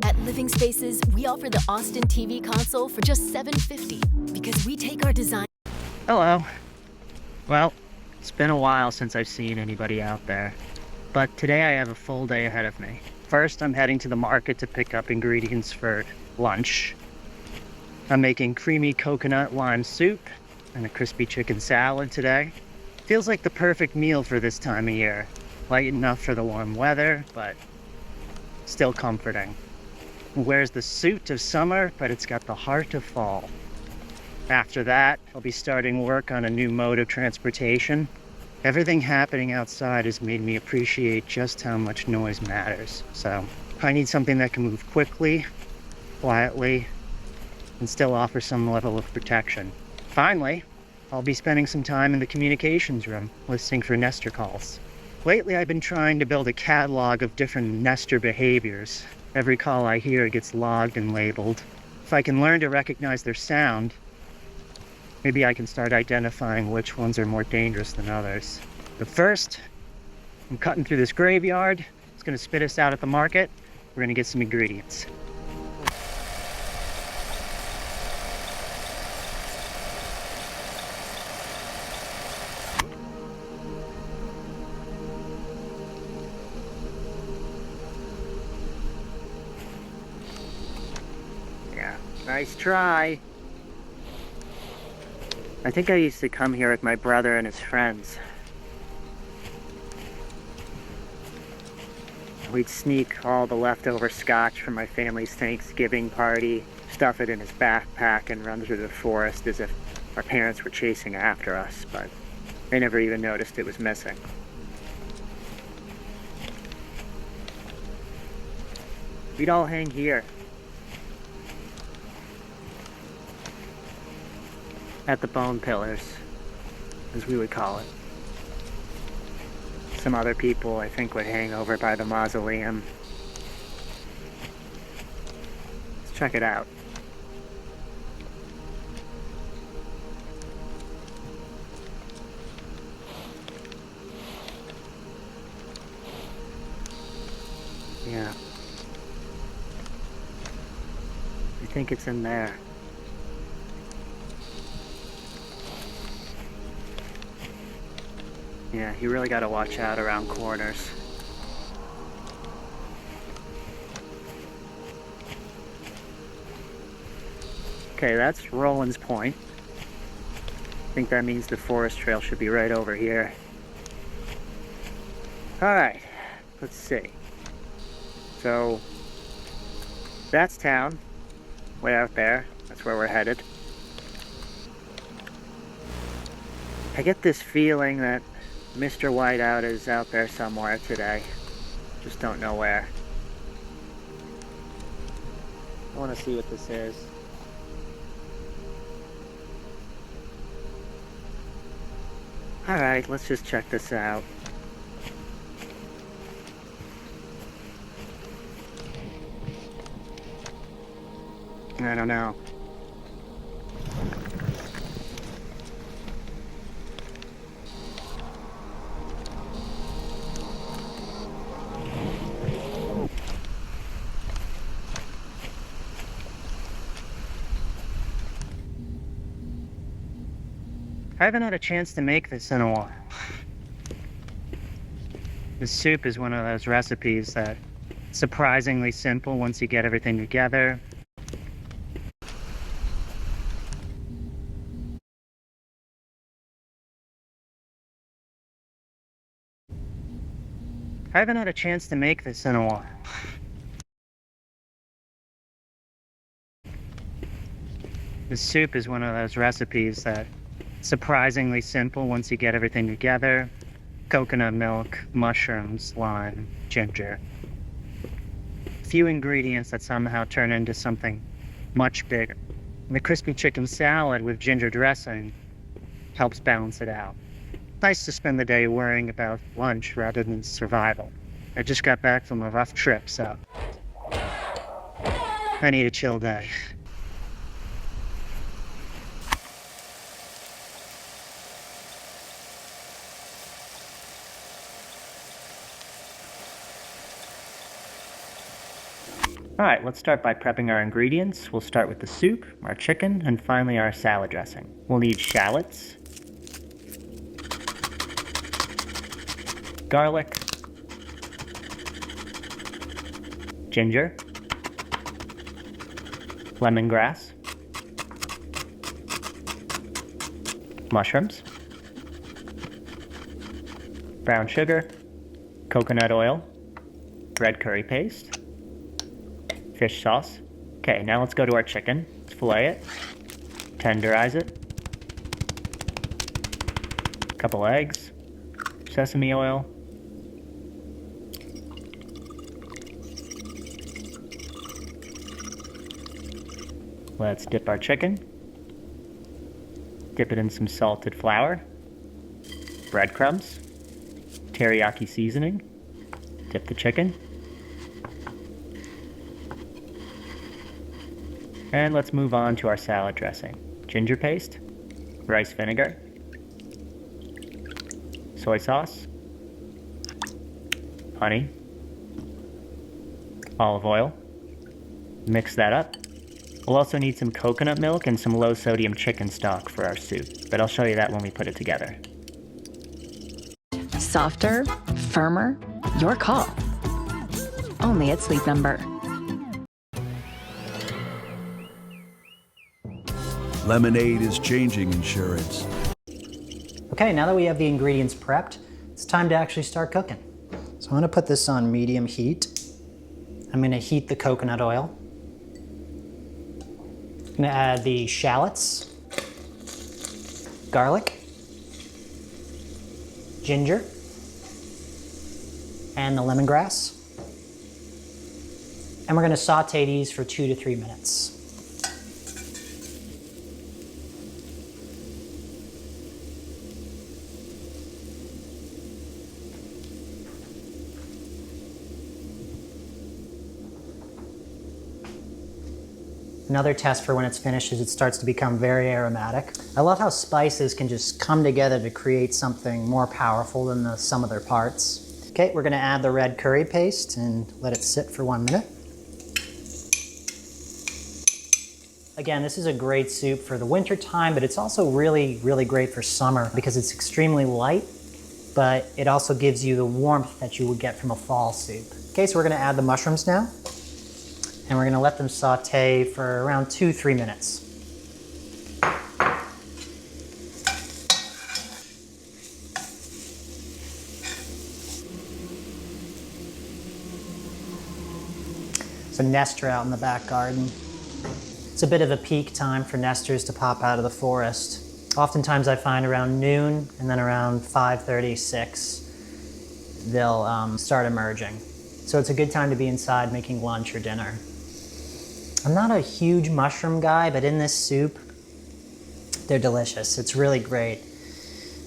At Living Spaces, we offer the Austin TV console for just $750 because we take our design. Hello. Well, it's been a while since I've seen anybody out there, but today I have a full day ahead of me. First, I'm heading to the market to pick up ingredients for lunch. I'm making creamy coconut lime soup and a crispy chicken salad today. Feels like the perfect meal for this time of year. Light enough for the warm weather, but still comforting. It wears the suit of summer, but it's got the heart of fall. After that, I'll be starting work on a new mode of transportation. Everything happening outside has made me appreciate just how much noise matters. So I need something that can move quickly, quietly, and still offer some level of protection. Finally, I'll be spending some time in the communications room, listening for nester calls. Lately, I've been trying to build a catalog of different nester behaviors. Every call I hear gets logged and labeled. If I can learn to recognize their sound, maybe I can start identifying which ones are more dangerous than others. But first, I'm cutting through this graveyard. It's gonna spit us out at the market. We're gonna get some ingredients. Yeah, nice try. I think I used to come here with my brother and his friends. We'd sneak all the leftover scotch from my family's Thanksgiving party, stuff it in his backpack, and run through the forest as if our parents were chasing after us, but they never even noticed it was missing. We'd all hang here, at the bone pillars, as we would call it. Some other people, I think, would hang over by the mausoleum. Let's check it out. Yeah. I think it's in there. Yeah, you really gotta watch out around corners. Okay, that's Roland's Point. I think that means the forest trail should be right over here. Alright, let's see. So, that's town, way out there. That's where we're headed. I get this feeling that Mr. Whiteout is out there somewhere today. Just don't know where. I want to see what this is. Alright, let's just check this out. I don't know. I haven't had a chance to make this in a while. This soup is one of those recipes that surprisingly simple once you get everything together. I haven't had a chance to make this in a while. This soup is one of those recipes that surprisingly simple once you get everything together. Coconut milk, mushrooms, lime, ginger. A few ingredients that somehow turn into something much bigger. And the crispy chicken salad with ginger dressing helps balance it out. Nice to spend the day worrying about lunch rather than survival. I just got back from a rough trip, so I need a chill day. Alright, let's start by prepping our ingredients. We'll start with the soup, our chicken, and finally our salad dressing. We'll need shallots, garlic, ginger, lemongrass, mushrooms, brown sugar, coconut oil, red curry paste, fish sauce. Okay, now let's go to our chicken. Let's fillet it, tenderize it, a couple eggs, sesame oil, let's dip our chicken, dip it in some salted flour, breadcrumbs, teriyaki seasoning, dip the chicken, and let's move on to our salad dressing. Ginger paste, rice vinegar, soy sauce, honey, olive oil. Mix that up. We'll also need some coconut milk and some low sodium chicken stock for our soup, but I'll show you that when we put it together. Softer, firmer, your call. Only at Sleep Number. Lemonade is changing insurance. Okay, now that we have the ingredients prepped, it's time to actually start cooking. So I'm gonna put this on medium heat. I'm gonna heat the coconut oil. I'm gonna add the shallots, garlic, ginger, and the lemongrass. And we're gonna saute these for 2 to 3 minutes. Another test for when it's finished is it starts to become very aromatic. I love how spices can just come together to create something more powerful than the sum of their parts. Okay, we're gonna add the red curry paste and let it sit for 1 minute. Again, this is a great soup for the winter time, but it's also really, really great for summer because it's extremely light, but it also gives you the warmth that you would get from a fall soup. Okay, so we're gonna add the mushrooms now. And we're gonna let them saute for around 2-3 minutes. There's a nester out in the back garden. It's a bit of a peak time for nesters to pop out of the forest. Oftentimes I find around noon and then around 5:30, 6, they'll start emerging. So it's a good time to be inside making lunch or dinner. I'm not a huge mushroom guy, but in this soup, they're delicious. It's really great.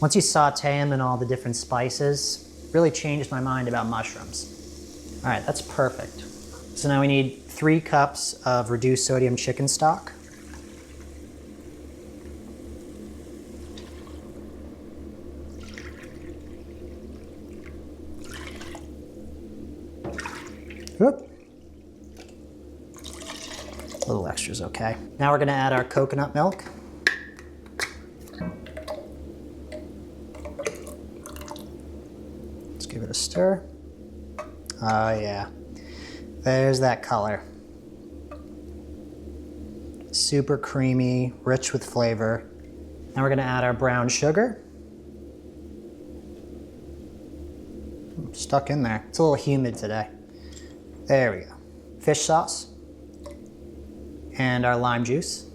Once you saute them in all the different spices, really changed my mind about mushrooms. All right, that's perfect. So now we need 3 cups of reduced sodium chicken stock. Whoop. A little extra is okay. Now we're gonna add our coconut milk. Let's give it a stir. Oh yeah, there's that color. Super creamy, rich with flavor. Now we're gonna add our brown sugar. Stuck in there. It's a little humid today. There we go. Fish sauce. And our lime juice.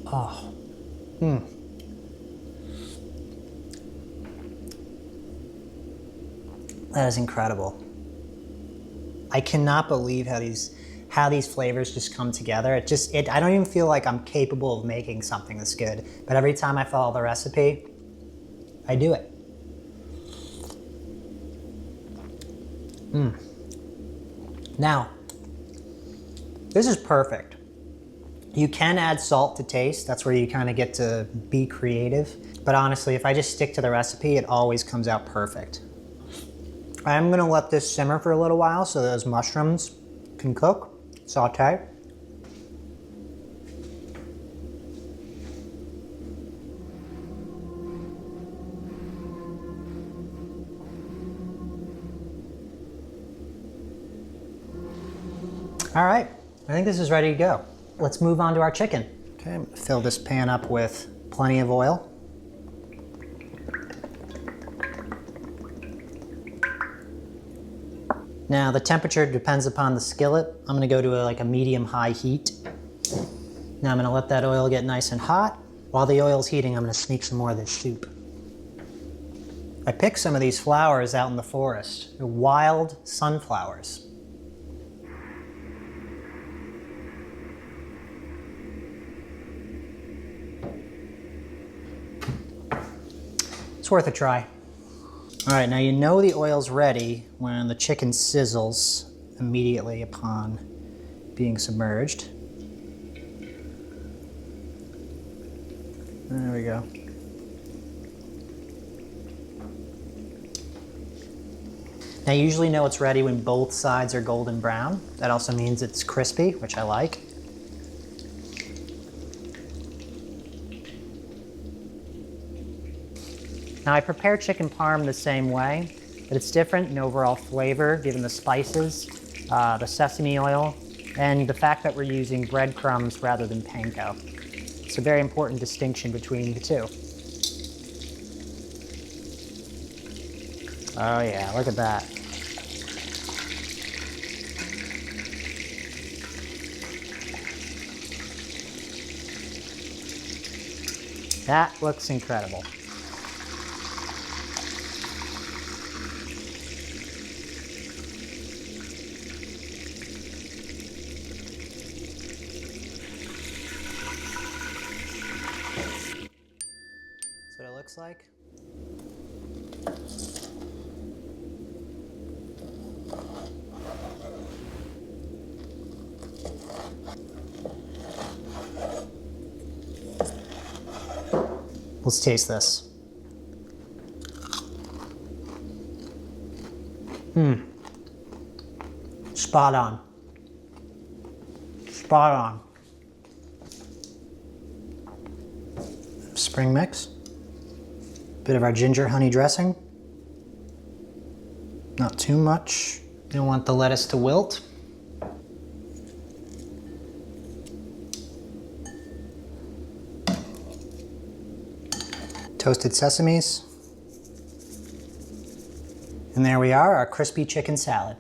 Oh. That is incredible. I cannot believe how these flavors just come together. I don't even feel like I'm capable of making something this good, but every time I follow the recipe, I do it. Now, this is perfect. You can add salt to taste. That's where you kind of get to be creative. But honestly, if I just stick to the recipe, it always comes out perfect. I'm gonna let this simmer for a little while so those mushrooms can cook, saute. All right, I think this is ready to go. Let's move on to our chicken. Okay, I'm gonna fill this pan up with plenty of oil. Now the temperature depends upon the skillet. I'm gonna go to like a medium-high heat. Now I'm gonna let that oil get nice and hot. While the oil's heating, I'm gonna sneak some more of this soup. I picked some of these flowers out in the forest. They're wild sunflowers. It's worth a try. All right, now you know the oil's ready when the chicken sizzles immediately upon being submerged. There we go. Now you usually know it's ready when both sides are golden brown. That also means it's crispy, which I like. Now I prepare chicken parm the same way, but it's different in overall flavor given the spices, the sesame oil, and the fact that we're using breadcrumbs rather than panko. It's a very important distinction between the two. Oh yeah, look at that. That looks incredible. That's what it looks like. Let's taste this. Spot on. Spot on. Spring mix. Bit of our ginger honey dressing. Not too much. You don't want the lettuce to wilt. Toasted sesames. And there we are, our crispy chicken salad.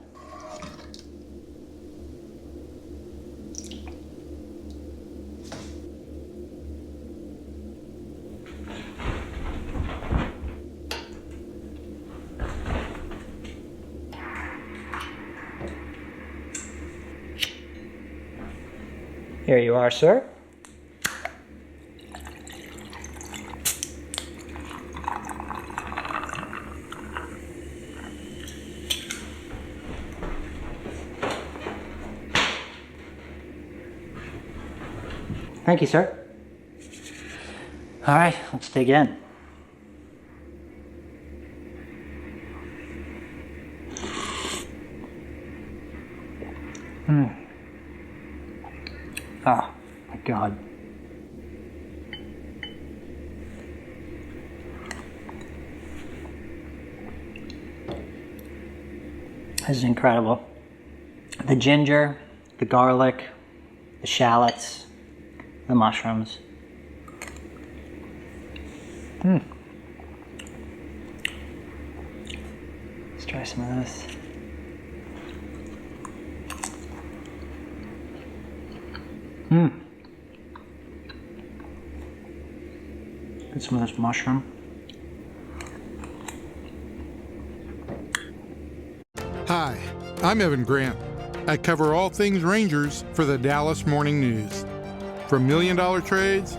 Here you are, sir. Thank you, sir. All right, let's dig in. Oh, my God. This is incredible. The ginger, the garlic, the shallots, the mushrooms. Let's try some of this. Get some of this mushroom. Hi, I'm Evan Grant. I cover all things Rangers for the Dallas Morning News. From $1 million trades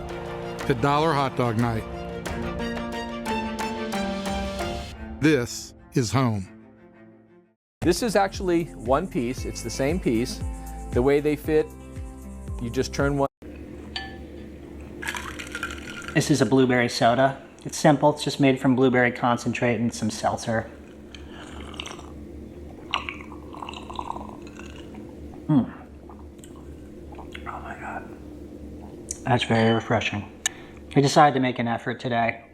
to dollar hot dog night. This is home. This is actually one piece. It's the same piece. The way they fit, you just turn one. This is a blueberry soda. It's simple, it's just made from blueberry concentrate and some seltzer. Oh my God. That's very refreshing. I decided to make an effort today.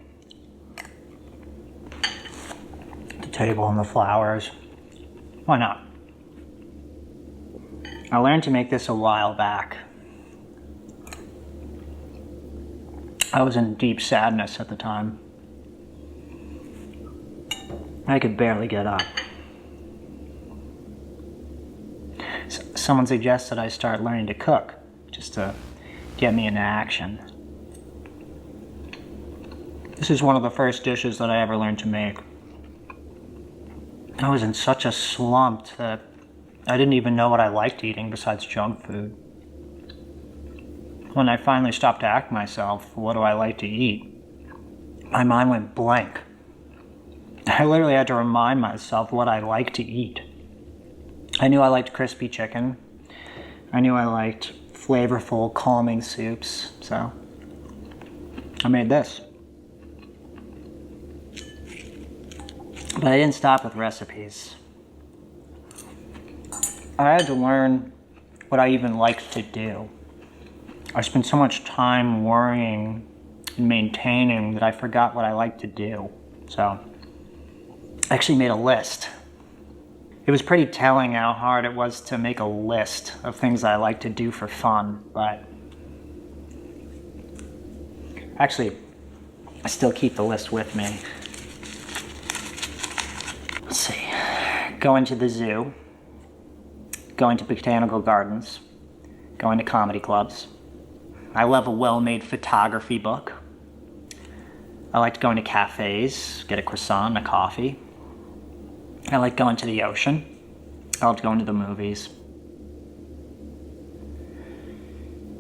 The table and the flowers. Why not? I learned to make this a while back. I was in deep sadness at the time. I could barely get up. Someone suggested I start learning to cook, just to get me into action. This is one of the first dishes that I ever learned to make. I was in such a slump that I didn't even know what I liked eating besides junk food. When I finally stopped to ask myself, what do I like to eat? My mind went blank. I literally had to remind myself what I like to eat. I knew I liked crispy chicken. I knew I liked flavorful, calming soups, so I made this. But I didn't stop with recipes. I had to learn what I even liked to do. I spent so much time worrying and maintaining that I forgot what I like to do. So I actually made a list. It was pretty telling how hard it was to make a list of things I like to do for fun, but actually, I still keep the list with me. Let's see. Going to the zoo, going to botanical gardens, going to comedy clubs. I love a well-made photography book. I like going to cafes, get a croissant and a coffee. I like going to the ocean. I like going to the movies.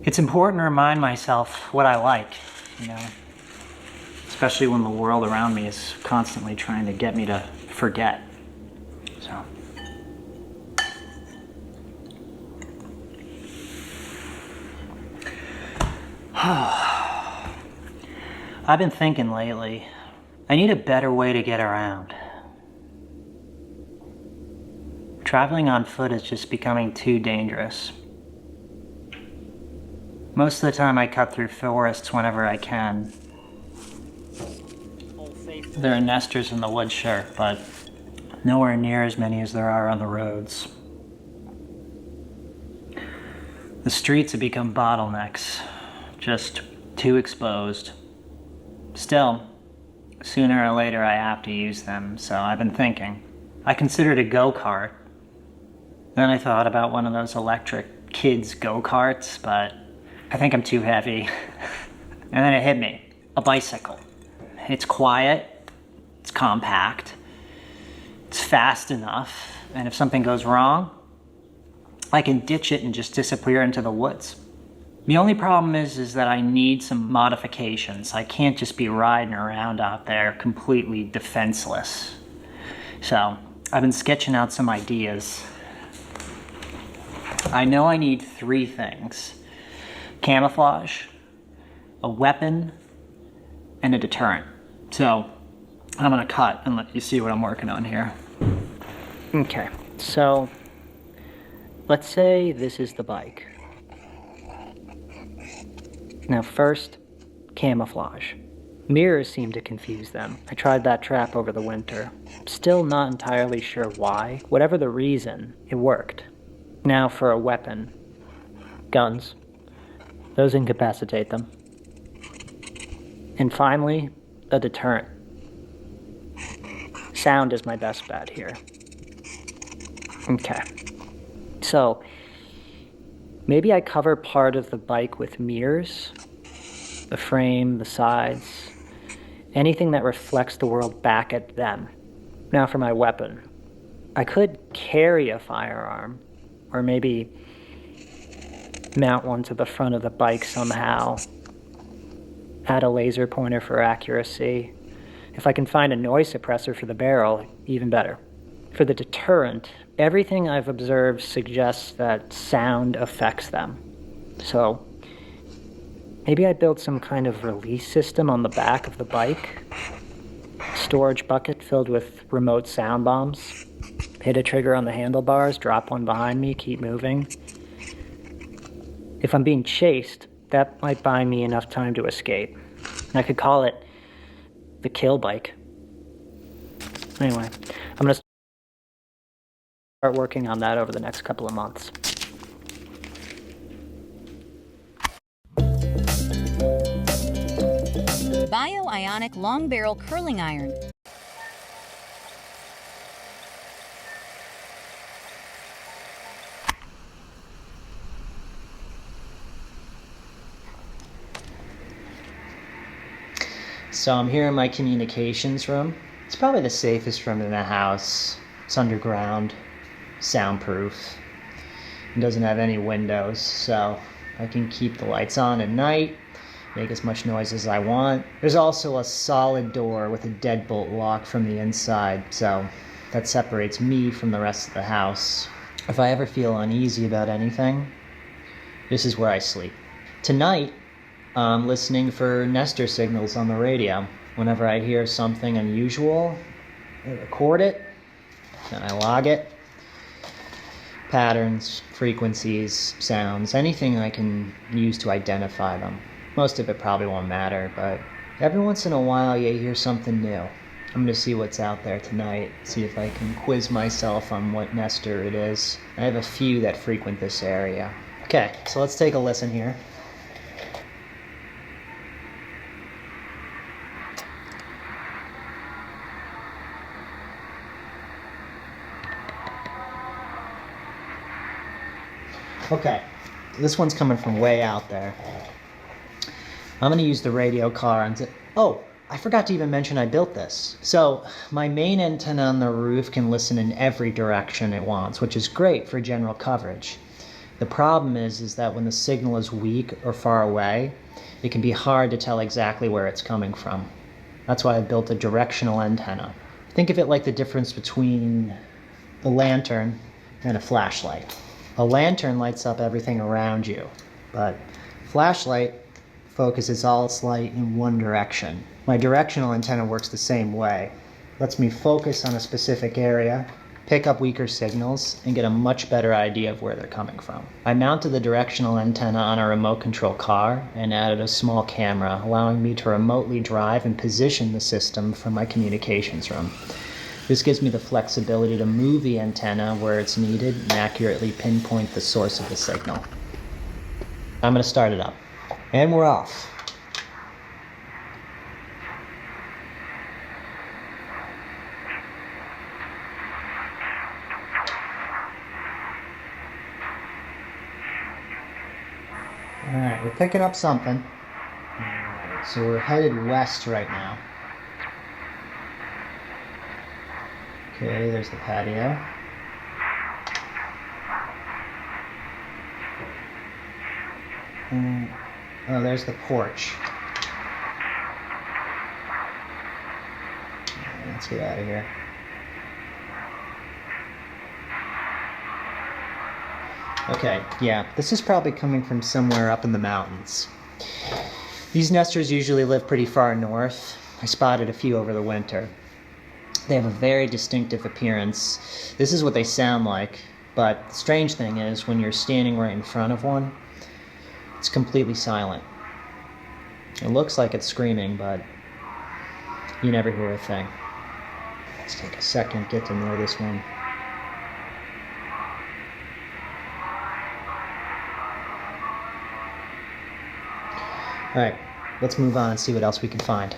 It's important to remind myself what I like, especially when the world around me is constantly trying to get me to forget. So. I've been thinking lately, I need a better way to get around. Traveling on foot is just becoming too dangerous. Most of the time I cut through forests whenever I can. There are nesters in the woods, sure, but nowhere near as many as there are on the roads. The streets have become bottlenecks, just too exposed. Still, sooner or later I have to use them, so I've been thinking. I considered a go-kart. Then I thought about one of those electric kids go-karts, but I think I'm too heavy. And then it hit me. A bicycle. It's quiet, it's compact, it's fast enough, and if something goes wrong, I can ditch it and just disappear into the woods. The only problem is that I need some modifications. I can't just be riding around out there completely defenseless. So, I've been sketching out some ideas. I know I need 3 things: camouflage, a weapon, and a deterrent. So, I'm gonna cut and let you see what I'm working on here. Okay, so let's say this is the bike. Now first, camouflage. Mirrors seem to confuse them. I tried that trap over the winter. Still not entirely sure why. Whatever the reason, it worked. Now for a weapon. Guns. Those incapacitate them. And finally, a deterrent. Sound is my best bet here. Okay. So, maybe I cover part of the bike with mirrors. The frame, the sides, anything that reflects the world back at them. Now for my weapon. I could carry a firearm, or maybe mount one to the front of the bike somehow. Add a laser pointer for accuracy. If I can find a noise suppressor for the barrel, even better. For the deterrent, everything I've observed suggests that sound affects them. So, Maybe I built some kind of release system on the back of the bike. Storage bucket filled with remote sound bombs. Hit a trigger on the handlebars, drop one behind me, keep moving. If I'm being chased, that might buy me enough time to escape. I could call it the kill bike. Anyway, I'm gonna start working on that over the next couple of months. Bio-ionic long barrel curling iron. So I'm here in my communications room. It's probably the safest room in the house. It's underground, soundproof. It doesn't have any windows, so I can keep the lights on at night, make as much noise as I want. There's also a solid door with a deadbolt lock from the inside, so that separates me from the rest of the house. If I ever feel uneasy about anything, this is where I sleep. Tonight, I'm listening for Nestor signals on the radio. Whenever I hear something unusual, I record it, and I log it. Patterns, frequencies, sounds, anything I can use to identify them. Most of it probably won't matter, but every once in a while you hear something new. I'm gonna see what's out there tonight, see if I can quiz myself on what Nestor it is. I have a few that frequent this area. Okay, so let's take a listen here. Okay, this one's coming from way out there. I'm gonna use the radio car and oh, I forgot to even mention I built this. So my main antenna on the roof can listen in every direction it wants, which is great for general coverage. The problem is that when the signal is weak or far away, it can be hard to tell exactly where it's coming from. That's why I built a directional antenna. Think of it like the difference between a lantern and a flashlight. A lantern lights up everything around you, but flashlight focuses all its light in one direction. My directional antenna works the same way. Lets me focus on a specific area, pick up weaker signals, and get a much better idea of where they're coming from. I mounted the directional antenna on a remote control car and added a small camera, allowing me to remotely drive and position the system from my communications room. This gives me the flexibility to move the antenna where it's needed and accurately pinpoint the source of the signal. I'm going to start it up. And we're off. Alright, we're picking up something. Alright, so we're headed west right now. Okay, there's the patio. Oh, there's the porch. Let's get out of here. Okay, yeah, this is probably coming from somewhere up in the mountains. These nesters usually live pretty far north. I spotted a few over the winter. They have a very distinctive appearance. This is what they sound like, but the strange thing is when you're standing right in front of one, it's completely silent. It looks like it's screaming, but you never hear a thing. Let's take a second, get to know this one. Alright, let's move on and see what else we can find.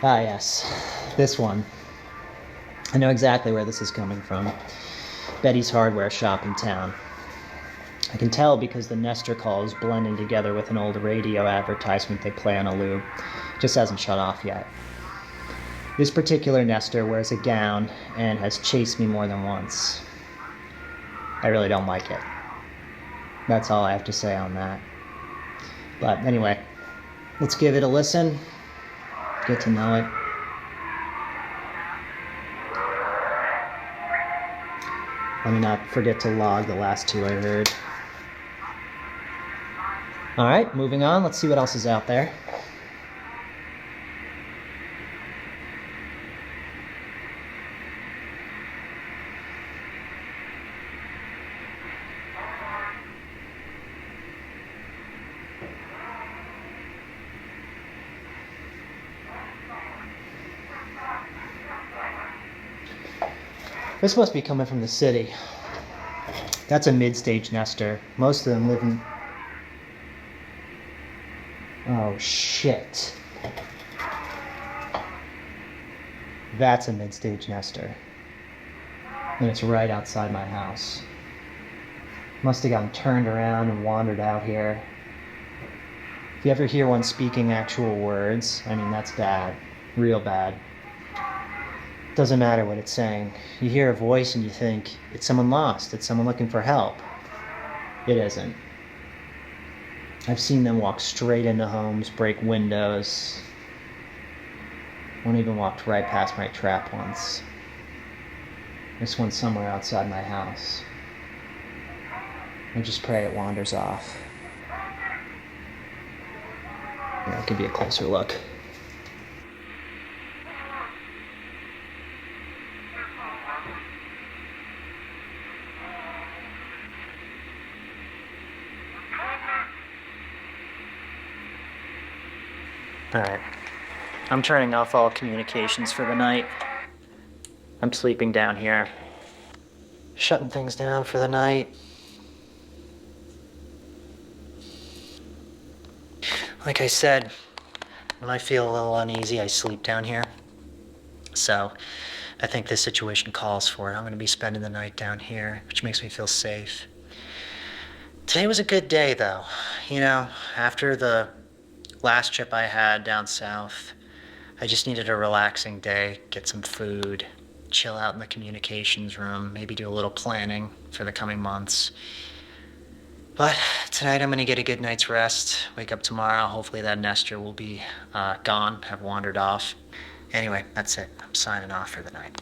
Ah yes, this one. I know exactly where this is coming from. Betty's hardware shop in town. I can tell because the Nestor call is blending together with an old radio advertisement they play on a loop. It just hasn't shut off yet. This particular Nestor wears a gown and has chased me more than once. I really don't like it. That's all I have to say on that. But anyway, let's give it a listen. Get to know it. Let me not forget to log the last two I heard. All right, moving on. Let's see what else is out there. This must be coming from the city. That's a mid-stage nester. Most of them live in... Oh, shit. That's a mid-stage nester. And it's right outside my house. Must have gotten turned around and wandered out here. If you ever hear one speaking actual words, I mean, that's bad. Real bad. Doesn't matter what it's saying. You hear a voice and you think, it's someone lost, it's someone looking for help. It isn't. I've seen them walk straight into homes, break windows. One even walked right past my trap once. This one's somewhere outside my house. I just pray it wanders off. Here, I'll give you a closer look. Alright, I'm turning off all communications for the night. I'm sleeping down here. Shutting things down for the night. Like I said, when I feel a little uneasy, I sleep down here. So, I think this situation calls for it. I'm going to be spending the night down here, which makes me feel safe. Today was a good day, though. You know, after the last trip I had down south, I just needed a relaxing day, get some food, chill out in the communications room, maybe do a little planning for the coming months. But tonight I'm gonna get a good night's rest, wake up tomorrow, hopefully that nester will be gone, have wandered off. Anyway, that's it. I'm signing off for the night.